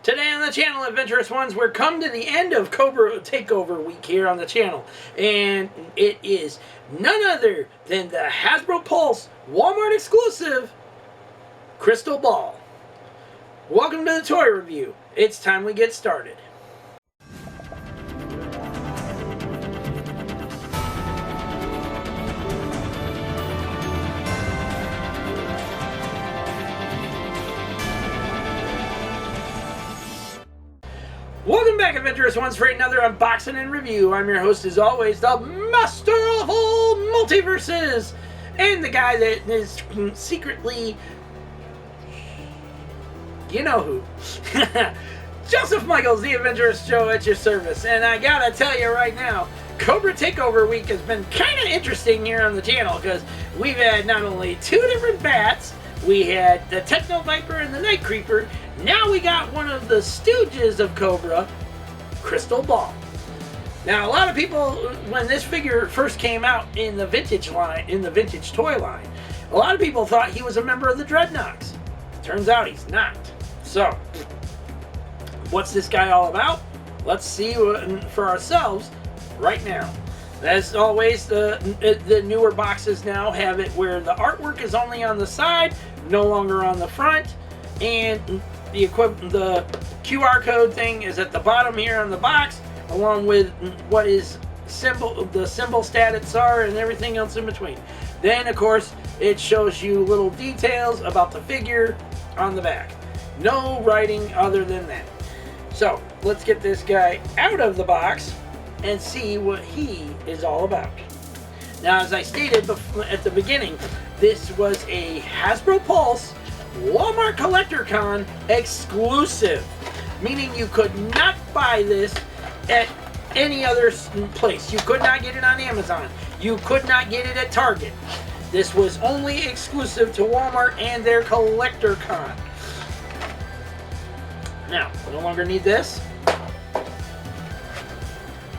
Today on the channel, Adventurous Ones, we're come to the end of Cobra Takeover week here on the channel. And it is none other than the Hasbro Pulse Walmart exclusive Crystal Ball. Welcome to the toy review. It's time we get started. Welcome back, Adventurous Ones, for another unboxing and review. I'm your host, as always, the master of all multiverses, and the guy that is secretly, you know who, Joseph Michaels, the Adventurous Joe, at your service. And I gotta tell you right now, Cobra Takeover week has been kind of interesting here on the channel, because we've had not only two different bats, we had the Techno Viper and the Night Creeper. Now we got one of the stooges of Cobra, Crystal Ball. Now, a lot of people, when this figure first came out in the vintage line, in the vintage toy line, a lot of people thought he was a member of the Dreadnoks. Turns out he's not. So, what's this guy all about? Let's see for ourselves right now. As always, the newer boxes now have it where the artwork is only on the side, no longer on the front, and the QR code thing is at the bottom here on the box, along with what is the symbol stats are and everything else in between. Then, of course, it shows you little details about the figure on the back. No writing other than that. So, let's get this guy out of the box and see what he is all about. Now, as I stated at the beginning, this was a Hasbro Pulse Walmart Collector Con exclusive, meaning you could not buy this at any other place. You could not get it on Amazon. You could not get it at Target. This was only exclusive to Walmart and their Collector Con. Now, no longer need this.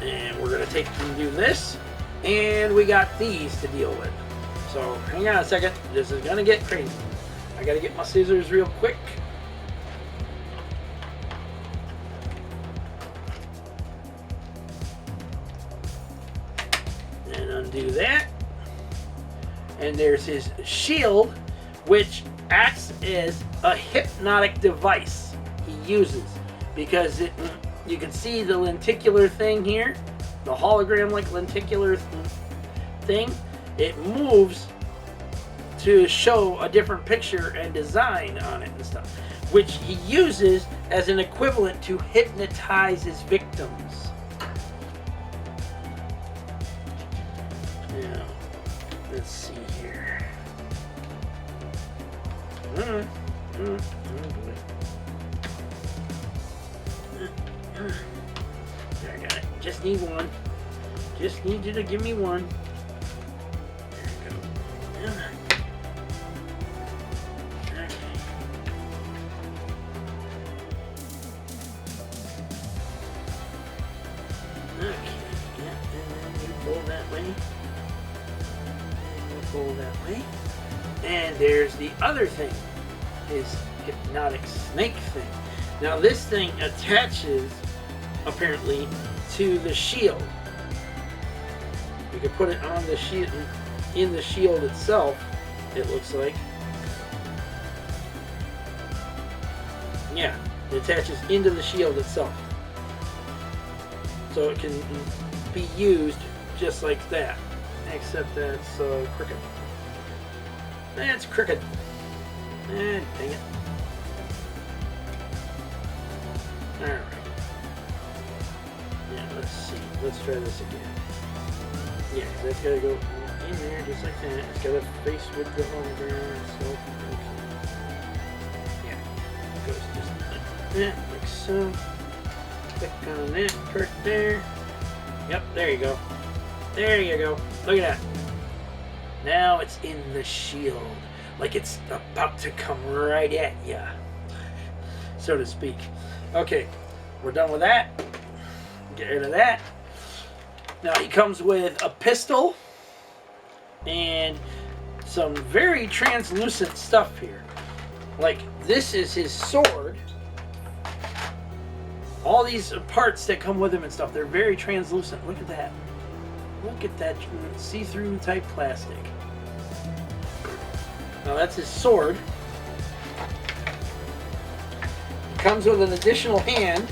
And we're going to take and do this. And we got these to deal with. So, hang on a second. This is going to get crazy. I got to get my scissors real quick. And undo that. And there's his shield, which acts as a hypnotic device he uses. Because you can see the lenticular thing here, the hologram-like lenticular thing. It moves to show a different picture and design on it and stuff, which he uses as an equivalent to hypnotize his victims. Now, let's see here. There, I got it. Just need one. Just need you to give me one. There we go. Okay, yeah, and then you pull that way. And you pull that way. And there's the other thing, his hypnotic snake thing. Now this thing attaches, apparently, to the shield. You can put it on the shield, in the shield itself, it looks like. Yeah, it attaches into the shield itself. So it can be used just like that, except that's crooked. That's crooked. Dang it. Alright. Yeah, let's see. Let's try this again. Yeah, that's gotta go in there just like that. It's gotta face with the hologram itself. Okay. Yeah. It goes just like that, like so. Click on that part there. Yep, there you go. There you go. Look at that. Now it's in the shield. Like it's about to come right at ya, so to speak. Okay, we're done with that. Get rid of that. Now he comes with a pistol and some very translucent stuff here. Like this is his sword, all these parts that come with him and stuff, they're very translucent. Look at that. Look at that see-through type plastic. Now that's his sword. It comes with an additional hand.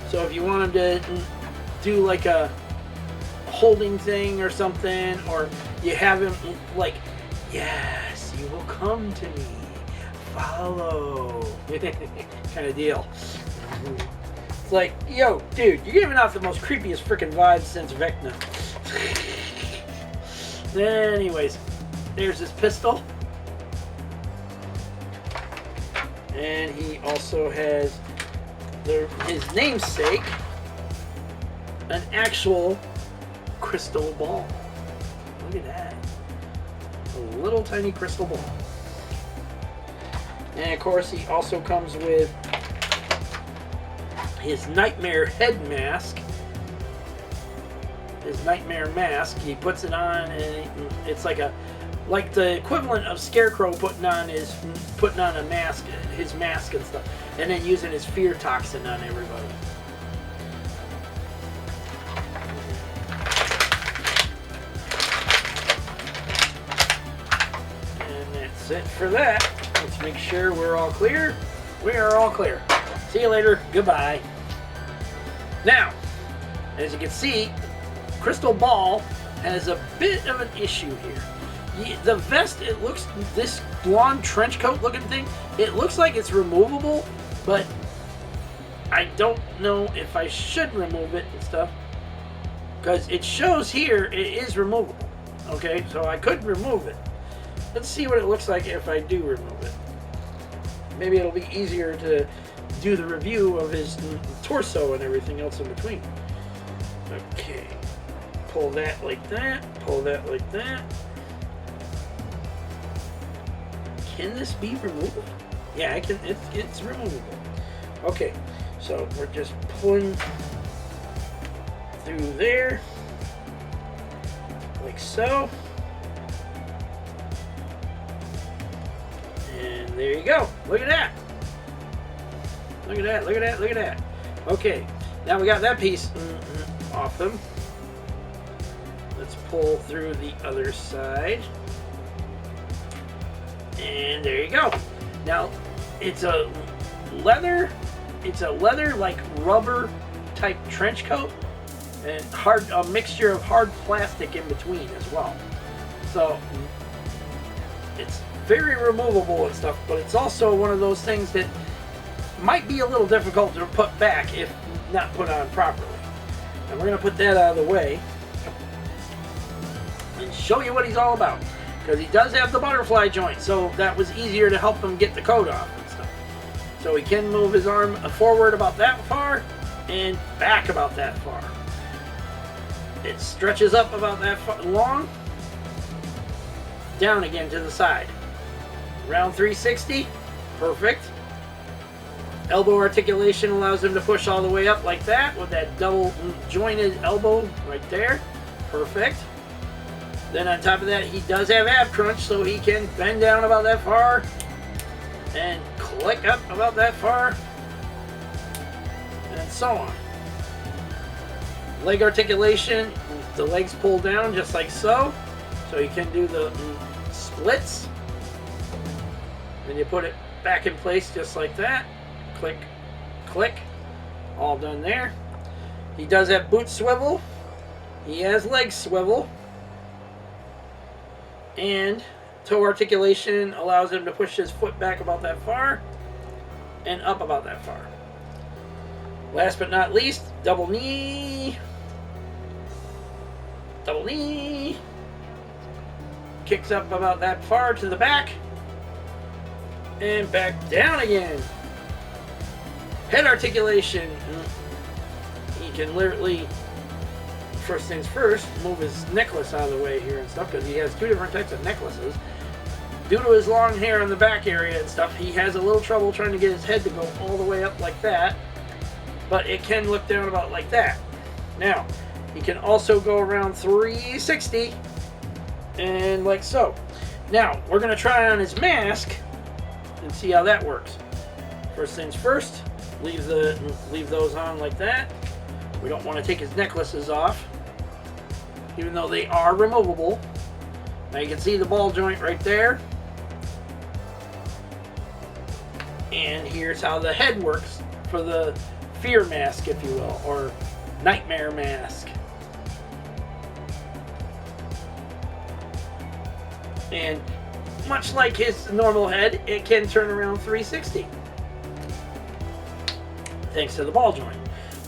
So if you want him to do like a holding thing or something, or you have him like, yes, you will come to me, follow, kind of deal. It's like, yo, dude, you're giving off the most creepiest freaking vibes since Vecna. Anyways, there's his pistol. And he also has his namesake, an actual crystal ball. Look at that. A little tiny crystal ball. And of course, he also comes with his nightmare head mask. His nightmare mask. He puts it on, and it's like the equivalent of Scarecrow putting on a mask, his mask and stuff, and then using his fear toxin on everybody. And that's it for that. Let's make sure we're all clear. We are all clear. See you later. Goodbye. Now, as you can see, Crystal Ball has a bit of an issue here. The vest, it looks, this blonde trench coat looking thing, it looks like it's removable, but I don't know if I should remove it and stuff, because it shows here it is removable. Okay, so I could remove it. Let's see what it looks like if I do remove it. Maybe it'll be easier to do the review of his torso and everything else in between. Okay, pull that like that, pull that like that. Can this be removable? Yeah, I can. It's removable. Okay, so we're just pulling through there, like so. And there you go. Look at that. Look at that. Look at that. Look at that. Okay, now we got that piece off them. Let's pull through the other side. And there you go. Now, it's a leather like rubber type trench coat, and a mixture of hard plastic in between as well. So it's very removable and stuff, but it's also one of those things that might be a little difficult to put back if not put on properly. And we're going to put that out of the way and show you what he's all about. Because he does have the butterfly joint, so that was easier to help him get the coat off and stuff. So he can move his arm forward about that far and back about that far. It stretches up about that far long, down again to the side. Round 360, perfect. Elbow articulation allows him to push all the way up like that with that double jointed elbow right there, perfect. Then on top of that, he does have ab crunch, so he can bend down about that far and click up about that far, and so on. Leg articulation, the legs pull down just like so, so you can do the splits. Then you put it back in place just like that. Click, click, all done there. He does have boot swivel. He has leg swivel. And toe articulation allows him to push his foot back about that far and up about that far. Last but not least, double knee. Double knee. Kicks up about that far to the back and back down again. Head articulation. He can literally, first things first, move his necklace out of the way here and stuff, because he has two different types of necklaces. Due to his long hair in the back area and stuff, he has a little trouble trying to get his head to go all the way up like that, but it can look down about like that. Now, he can also go around 360 and like so. Now, we're going to try on his mask and see how that works. First things first, leave those on like that. We don't want to take his necklaces off, even though they are removable. Now you can see the ball joint right there. And here's how the head works for the fear mask, if you will, or nightmare mask. And much like his normal head, it can turn around 360. Thanks to the ball joint.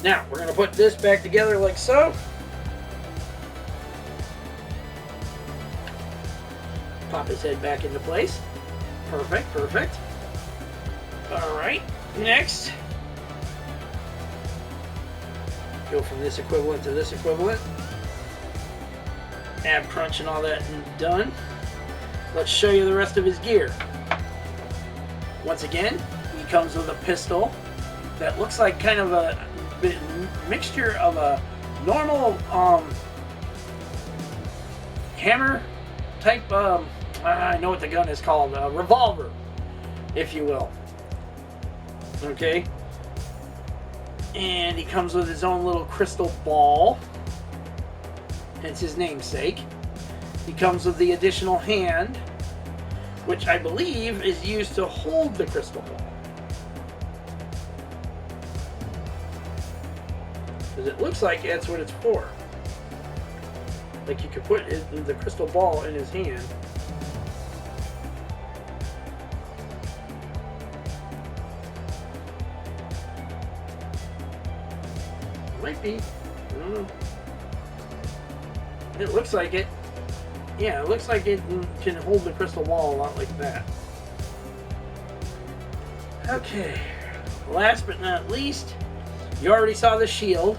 Now, we're going to put this back together like so. Pop his head back into place. Perfect, perfect. Alright, next. Go from this equivalent to this equivalent. Ab crunch and all that done. Let's show you the rest of his gear. Once again, he comes with a pistol that looks like kind of a mixture of a normal hammer type, I know what the gun is called, a revolver, if you will. Okay? And he comes with his own little crystal ball, hence his namesake. He comes with the additional hand, which I believe is used to hold the crystal ball. Because it looks like that's what it's for. Like you could put the crystal ball in his hand. Might be. I don't know. It looks like it. Yeah, it looks like it can hold the crystal ball a lot like that. Okay. Last but not least, you already saw the shield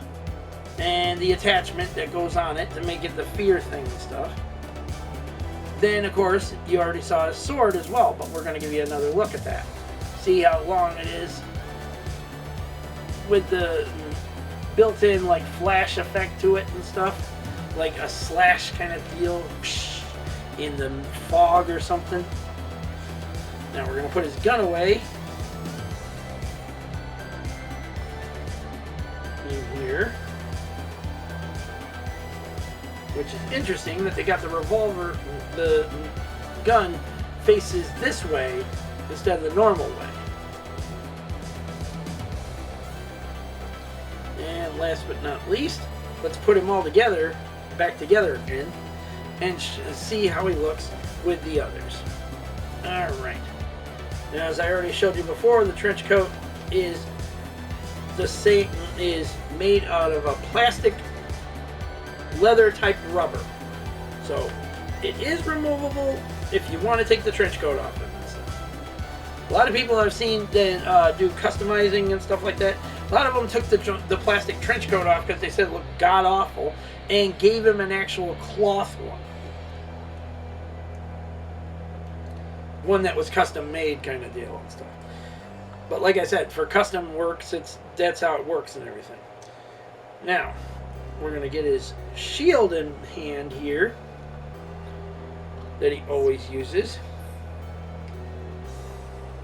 and the attachment that goes on it to make it the fear thing and stuff. Then, of course, you already saw his sword as well, but we're going to give you another look at that. See how long it is with the built-in like flash effect to it and stuff, like a slash kind of deal in the fog or something. Now we're going to put his gun away in here, which is interesting that they got the revolver, the gun faces this way instead of the normal way. And last but not least, let's put him all together, back together again, and see how he looks with the others. Alright. Now, as I already showed you before, the trench coat is the same, is made out of a plastic leather type rubber. So it is removable if you want to take the trench coat off of it. A lot of people I've seen that do customizing and stuff like that, a lot of them took the plastic trench coat off because they said it looked god awful and gave him an actual cloth one. One that was custom made kind of deal and stuff. But like I said, for custom works, that's how it works and everything. Now, we're going to get his shield in hand here that he always uses.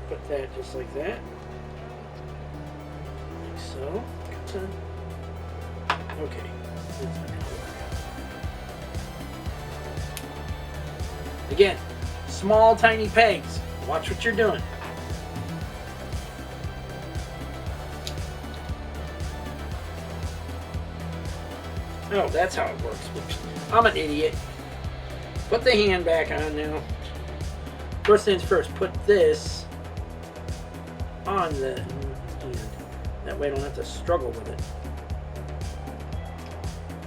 Put that just like that. Like so. Okay. That's not gonna work. Again, small tiny pegs. Watch what you're doing. Oh, that's how it works. I'm an idiot. Put the hand back on now. First things first, put this on the hand. That way I don't have to struggle with it.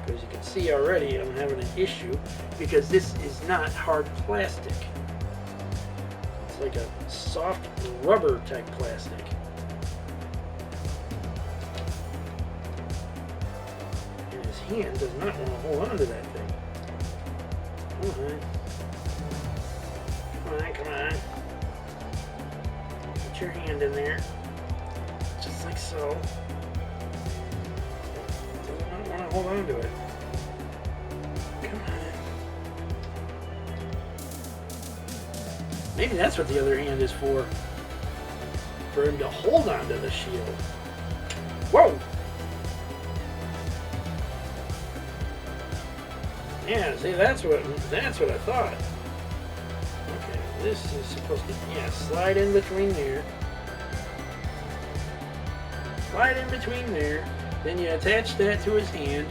Because you can see already I'm having an issue because this is not hard plastic. It's like a soft rubber type plastic. And his hand does not want to hold on to that thing. Come on. Come on, come on. Put your hand in there. Just like so. Does not want to hold on to it. Come on. Maybe that's what the other hand is for. for him to hold onto the shield. Whoa! Yeah, see, that's what I thought. Okay, this is supposed to, yeah, slide in between there. Slide in between there. Then you attach that to his hand.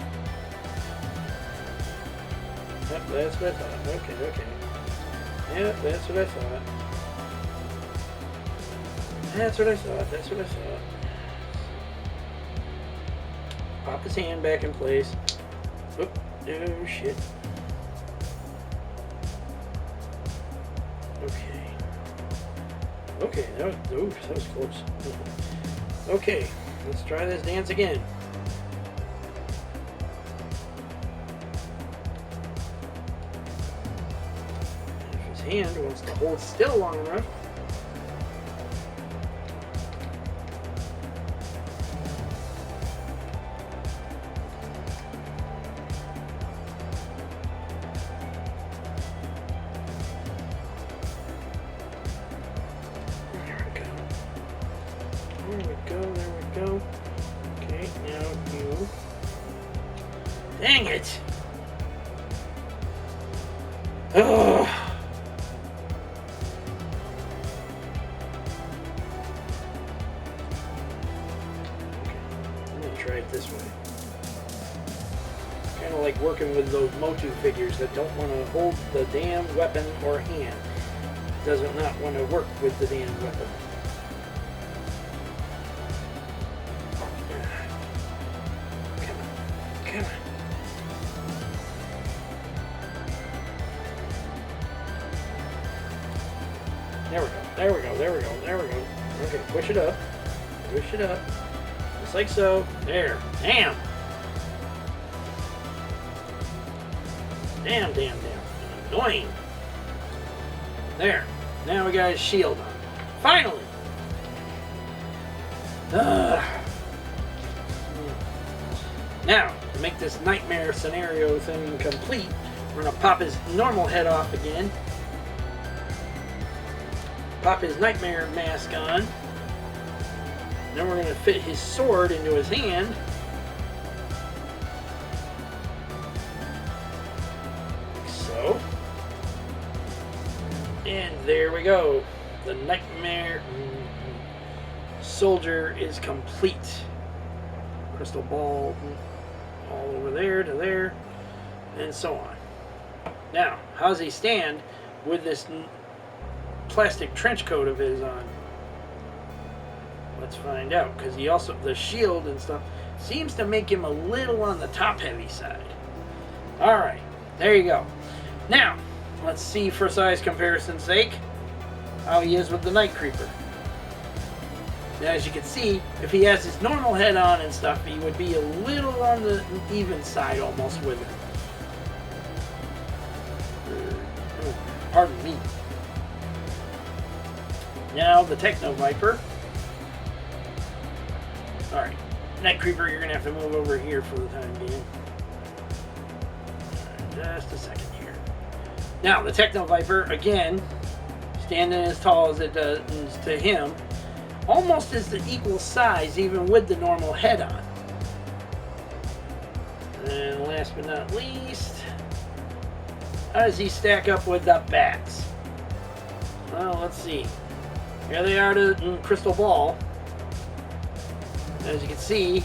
Yep, that's what I thought. Okay. Yep, that's what I thought. That's what I thought. Pop his hand back in place. Oop, oh shit. Okay, that was close. Okay, let's try this dance again. If his hand wants to hold still long enough. There we go. Okay, now you. Dang it! Oh. I'm gonna try it this way. Kind of like working with those Motu figures that don't want to hold the damn weapon or hand. Does not want to work with the damn weapon. Come on. There we go. Okay, push it up. Just like so. There. Damn. Annoying. There. Now we got his shield on. Finally. Now, to make this nightmare scenario thing complete, we're going to pop his normal head off again. Pop his nightmare mask on. Then we're going to fit his sword into his hand. Like so. And there we go. The nightmare soldier is complete. Crystal ball all over there to there, and so on. Now, how does he stand with this plastic trench coat of his on? Let's find out, because he also, the shield and stuff seems to make him a little on the top heavy side. Alright, there you go. Now, let's see for size comparison's sake how he is with the Night Creeper. Now, as you can see, if he has his normal head on and stuff, he would be a little on the even side almost with it. Pardon me. Now, the Techno Viper. Alright, Night Creeper, you're going to have to move over here for the time being. Just a second here. Now, the Techno Viper, again, standing as tall as it does to him, almost is the equal size even with the normal head on. And last but not least, how does he stack up with the bats? Well, let's see. Here they are to Crystal Ball. As you can see,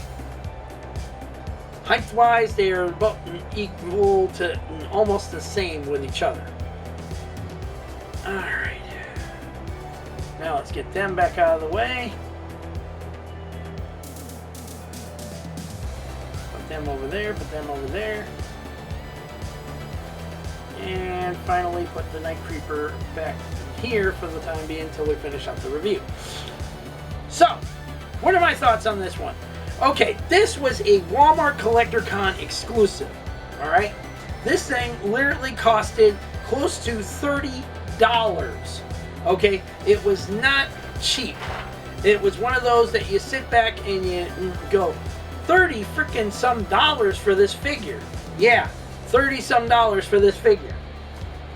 height-wise, they are about equal to almost the same with each other. Alright. Now let's get them back out of the way. Put them over there, And finally put the Night Creeper back here for the time being until we finish up the review. So, what are my thoughts on this one? Okay, this was a Walmart Collector Con exclusive. Alright? This thing literally costed close to $30. Okay, it was not cheap. It was one of those that you sit back and you go, 30 freaking some dollars for this figure. Yeah, 30 some dollars for this figure.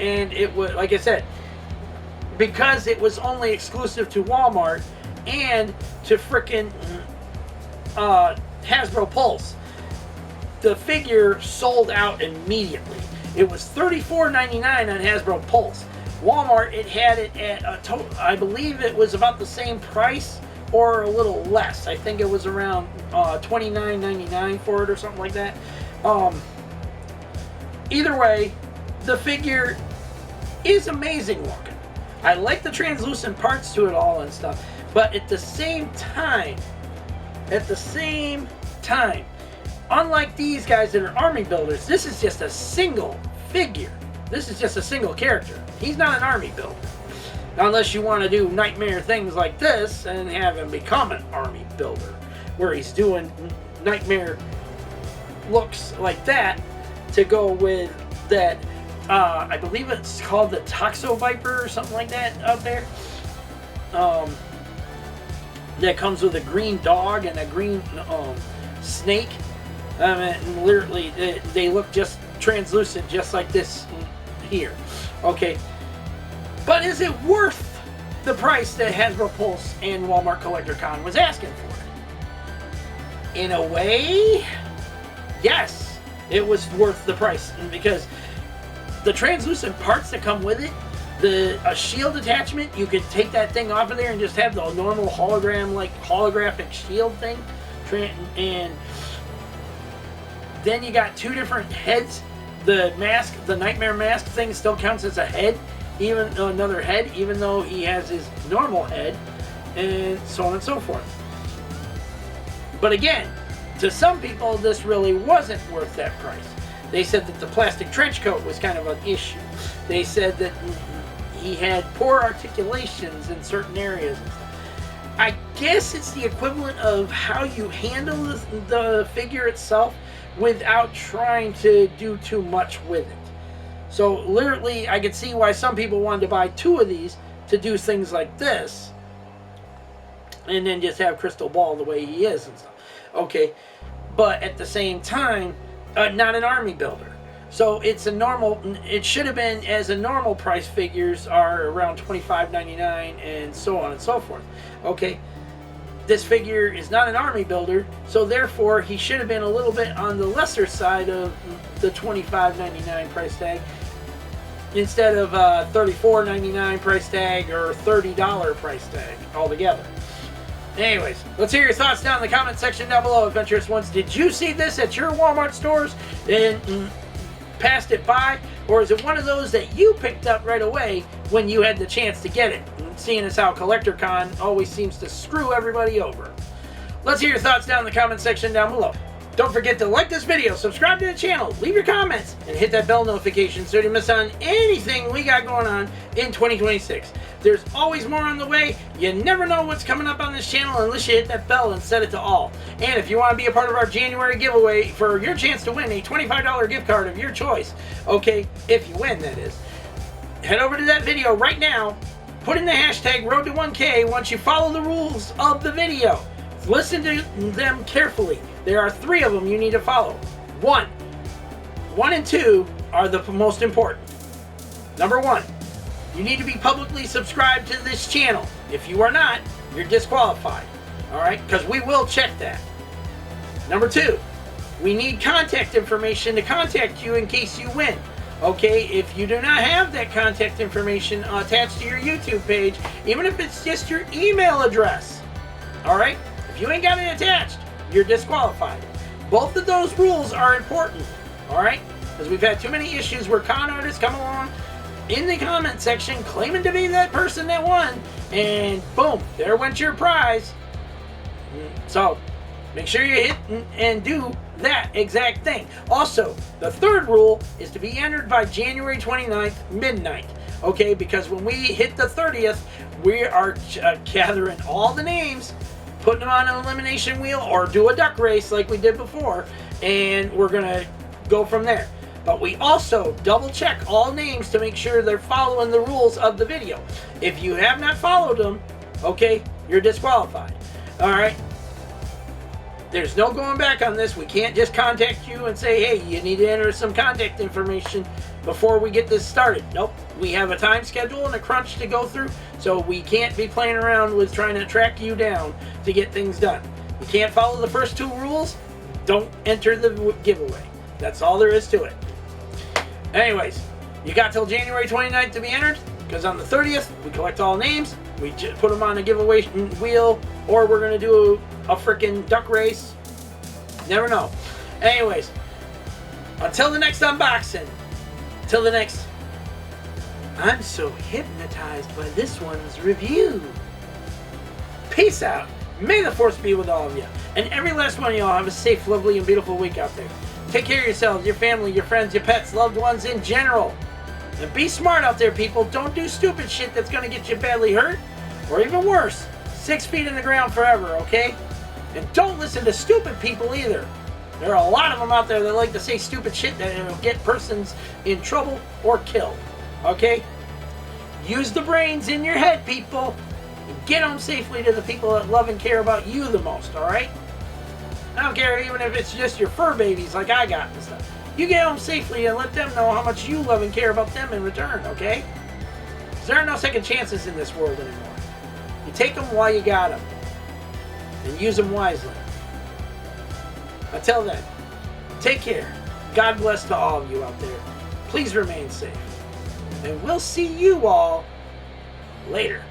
And it was, like I said, because it was only exclusive to Walmart and to frickin' Hasbro Pulse. The figure sold out immediately. It was $34.99 on Hasbro Pulse. Walmart, it had it at I believe it was about the same price or a little less. I think it was around $29.99 for it or something like that. Either way, the figure is amazing looking. I like the translucent parts to it all and stuff, but at the same time, unlike these guys that are army builders, this is just a single figure. This is just a single character. He's not an army builder. Unless you want to do nightmare things like this and have him become an army builder, where he's doing nightmare looks like that to go with that, I believe it's called the Toxo Viper or something like that out there. That comes with a green dog and a green snake. I mean, literally, they look just translucent, just like this here. Okay, but is it worth the price that Hasbro Pulse and Walmart Collector Con was asking for? In a way, yes, it was worth the price, because the translucent parts that come with it, a shield attachment, you could take that thing off of there and just have the normal hologram, like holographic shield thing, and then you got two different heads. The mask, the nightmare mask thing, still counts as a head, even another head, even though he has his normal head, and so on and so forth. But again, to some people, this really wasn't worth that price. They said that the plastic trench coat was kind of an issue. They said that he had poor articulations in certain areas and stuff. I guess it's the equivalent of how you handle the figure itself without trying to do too much with it. So literally, I could see why some people wanted to buy two of these to do things like this, and then just have Crystal Ball the way he is and stuff. Okay, but at the same time, not an army builder. So it's a normal, it should have been, as a normal price figures are around $25.99 and so on and so forth. Okay, this figure is not an army builder, so therefore he should have been a little bit on the lesser side of the $25.99 price tag, instead of $34.99 price tag or $30 price tag altogether. Anyways, let's hear your thoughts down in the comment section down below, Adventurous Ones. Did you see this at your Walmart stores and passed it by, or is it one of those that you picked up right away when you had the chance to get it? Seeing as how Collector Con always seems to screw everybody over. Let's hear your thoughts down in the comment section down below. Don't forget to like this video, subscribe to the channel, leave your comments, and hit that bell notification so you don't miss on anything we got going on in 2026. There's always more on the way. You never know what's coming up on this channel unless you hit that bell and set it to all. And if you want to be a part of our January giveaway for your chance to win a $25 gift card of your choice, okay, if you win, that is, head over to that video right now, put in the hashtag Road to 1K once you follow the rules of the video. Listen to them carefully. There are 3 of them you need to follow. 1 and 2 are the most important. Number 1, you need to be publicly subscribed to this channel. If you are not, you're disqualified. Alright? Because we will check that. Number 2, we need contact information to contact you in case you win. Okay, if you do not have that contact information attached to your YouTube page, even if it's just your email address, alright? If you ain't got it attached, you're disqualified. Both of those rules are important, alright? Because we've had too many issues where con artists come along in the comment section claiming to be that person that won, and boom, there went your prize. So, make sure you hit and do that exact thing. Also, the 3rd rule is to be entered by January 29th, midnight. Okay, because when we hit the 30th, we are gathering all the names, putting them on an elimination wheel, or do a duck race like we did before, and we're going to go from there. But we also double check all names to make sure they're following the rules of the video. If you have not followed them, okay, you're disqualified. Alright? There's no going back on this. We can't just contact you and say, hey, you need to enter some contact information. before we get this started. Nope. We have a time schedule and a crunch to go through, so we can't be playing around with trying to track you down to get things done. You can't follow the first 2 rules. Don't enter the giveaway. That's all there is to it. Anyways, you got till January 29th to be entered, because on the 30th, we collect all names, we just put them on a giveaway wheel, or we're going to do a freaking duck race. Never know. Anyways, until the next unboxing, till the next, I'm so hypnotized by this one's review. Peace out. May the force be with all of you. And every last one of y'all have a safe, lovely, and beautiful week out there. Take care of yourselves, your family, your friends, your pets, loved ones in general. And be smart out there, people. Don't do stupid shit that's going to get you badly hurt. Or even worse, 6 feet in the ground forever, okay? And don't listen to stupid people either. There are a lot of them out there that like to say stupid shit that will get persons in trouble or killed, okay? Use the brains in your head, people. And get home safely to the people that love and care about you the most, alright? I don't care even if it's just your fur babies like I got and stuff. You get home safely and let them know how much you love and care about them in return, okay? Because there are no second chances in this world anymore. You take them while you got them. And use them wisely. Until then, take care. God bless to all of you out there. Please remain safe. And we'll see you all later.